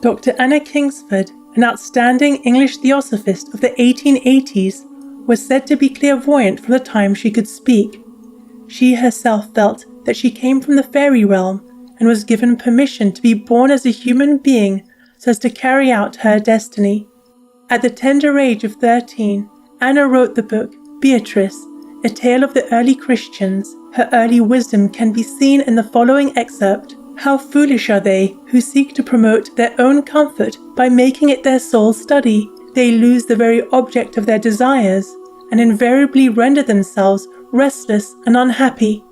Dr. Anna Kingsford, an outstanding English theosophist of the 1880s, was said to be clairvoyant from the time she could speak. She herself felt that she came from the fairy realm and was given permission to be born as a human being so as to carry out her destiny. At the tender age of 13, Anna wrote the book Beatrice, a tale of the early Christians. Her early wisdom can be seen in the following excerpt. How foolish are they who seek to promote their own comfort by making it their sole study. They lose the very object of their desires and invariably render themselves restless and unhappy.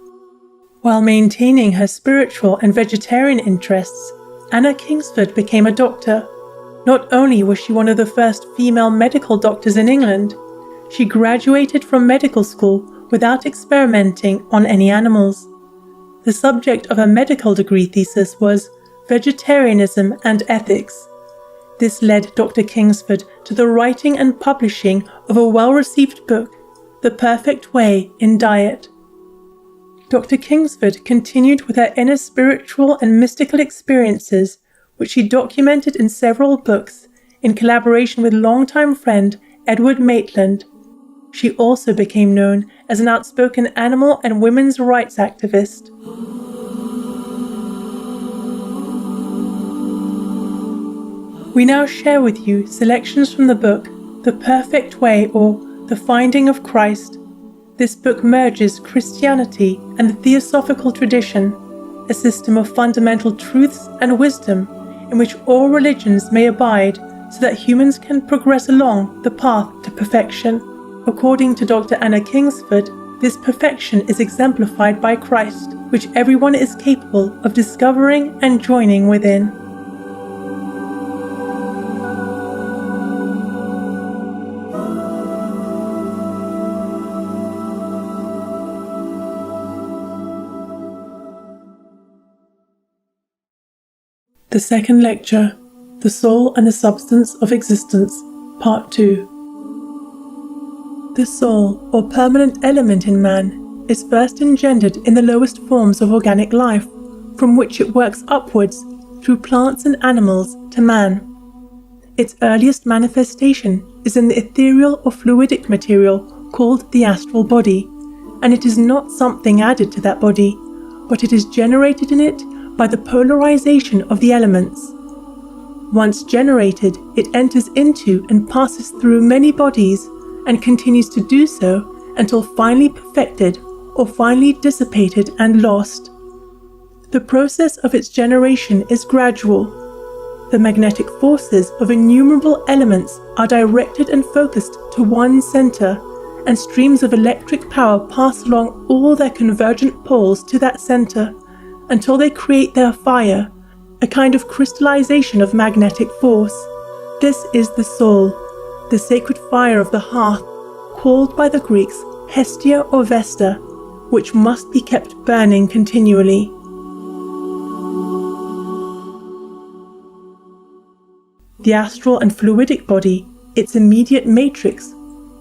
While maintaining her spiritual and vegetarian interests, Anna Kingsford became a doctor. Not only was she one of the first female medical doctors in England, she graduated from medical school without experimenting on any animals. The subject of her medical degree thesis was Vegetarianism and Ethics. This led Dr. Kingsford to the writing and publishing of a well-received book, The Perfect Way in Diet. Dr. Kingsford continued with her inner spiritual and mystical experiences, which she documented in several books in collaboration with longtime friend Edward Maitland. She also became known as an outspoken animal and women's rights activist. We now share with you selections from the book The Perfect Way, or The Finding of Christ. This book merges Christianity and the theosophical tradition, a system of fundamental truths and wisdom in which all religions may abide so that humans can progress along the path to perfection. According to Dr. Anna Kingsford, this perfection is exemplified by Christ, which everyone is capable of discovering and joining within. The second lecture, The Soul and the Substance of Existence, Part 2. The soul, or permanent element in man, is first engendered in the lowest forms of organic life, from which it works upwards through plants and animals to man. Its earliest manifestation is in the ethereal or fluidic material called the astral body, and it is not something added to that body, but it is generated in it by the polarization of the elements. Once generated, it enters into and passes through many bodies and continues to do so until finally perfected or finally dissipated and lost. The process of its generation is gradual. The magnetic forces of innumerable elements are directed and focused to one center, and streams of electric power pass along all their convergent poles to that center until they create their fire, a kind of crystallization of magnetic force. This is the soul, the sacred fire of the hearth, called by the Greeks Hestia or Vesta, which must be kept burning continually. The astral and fluidic body, its immediate matrix,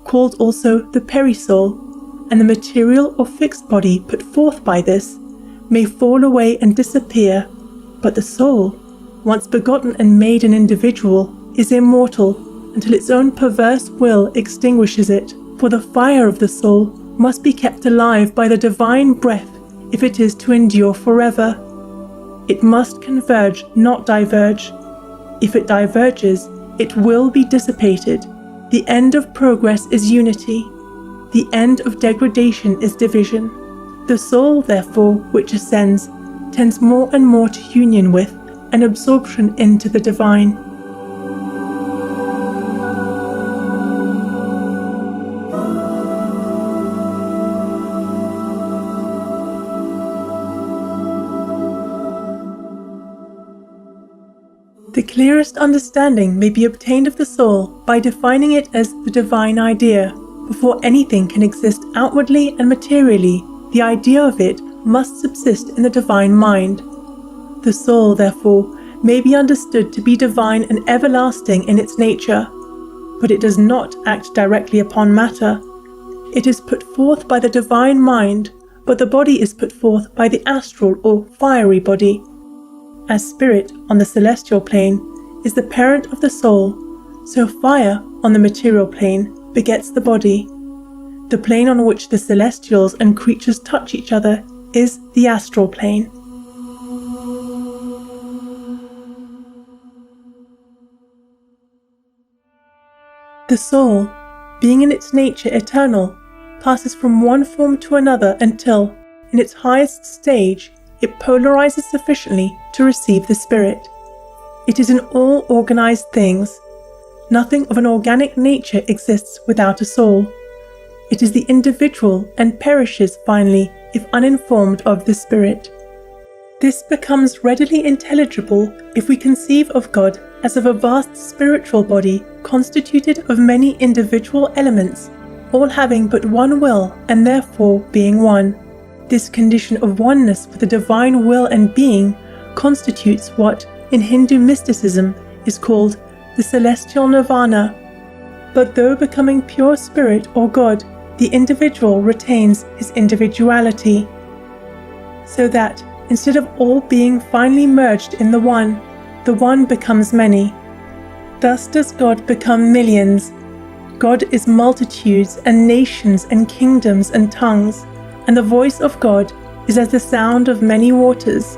called also the perisoul, and the material or fixed body put forth by this, may fall away and disappear, but the soul, once begotten and made an individual, is immortal until its own perverse will extinguishes it, for the fire of the soul must be kept alive by the divine breath if it is to endure forever. It must converge, not diverge. If it diverges, it will be dissipated. The end of progress is unity. The end of degradation is division. The soul, therefore, which ascends, tends more and more to union with and absorption into the divine. The clearest understanding may be obtained of the soul by defining it as the divine idea. Before anything can exist outwardly and materially, the idea of it must subsist in the divine mind. The soul, therefore, may be understood to be divine and everlasting in its nature, but it does not act directly upon matter. It is put forth by the divine mind, but the body is put forth by the astral or fiery body. As spirit on the celestial plane, is the parent of the soul, so fire on the material plane begets the body. The plane on which the celestials and creatures touch each other is the astral plane. The soul, being in its nature eternal, passes from one form to another until, in its highest stage, it polarizes sufficiently to receive the spirit. It is in all organized things. Nothing of an organic nature exists without a soul. It is the individual and perishes finally if uninformed of the spirit. This becomes readily intelligible if we conceive of God as of a vast spiritual body constituted of many individual elements, all having but one will and therefore being one. This condition of oneness with the divine will and being constitutes what, in Hindu mysticism, is called the celestial nirvana. But though becoming pure spirit or God, the individual retains his individuality, so that, instead of all being finally merged in the one becomes many. Thus does God become millions. God is multitudes and nations and kingdoms and tongues, and the voice of God is as the sound of many waters.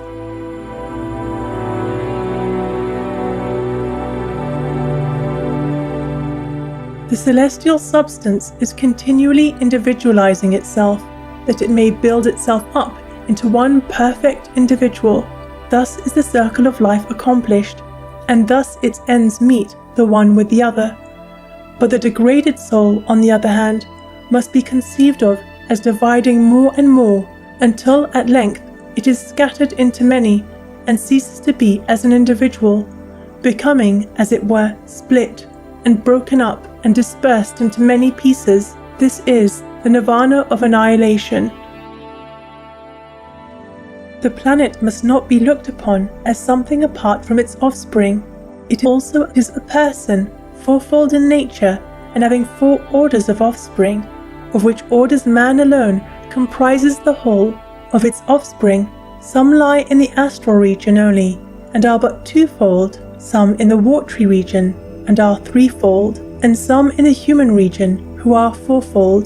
The celestial substance is continually individualizing itself, that it may build itself up into one perfect individual. Thus is the circle of life accomplished, and thus its ends meet the one with the other. But the degraded soul, on the other hand, must be conceived of as dividing more and more, until at length it is scattered into many, and ceases to be as an individual, becoming, as it were, split, and broken up, and dispersed into many pieces. This is the nirvana of annihilation. The planet must not be looked upon as something apart from its offspring. It also is a person, fourfold in nature, and having 4 orders of offspring, of which orders man alone comprises the whole. Of its offspring, some lie in the astral region only, and are but 2-fold, some in the watery region, and are 3-fold, and some in the human region, who are 4-fold.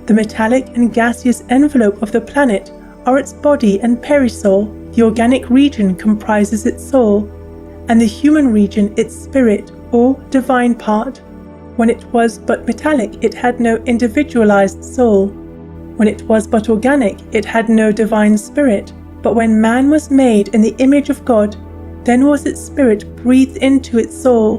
The metallic and gaseous envelope of the planet are its body and perisoul. The organic region comprises its soul, and the human region its spirit, or divine part. When it was but metallic, it had no individualized soul. When it was but organic, it had no divine spirit. But when man was made in the image of God, then was its spirit breathed into its soul,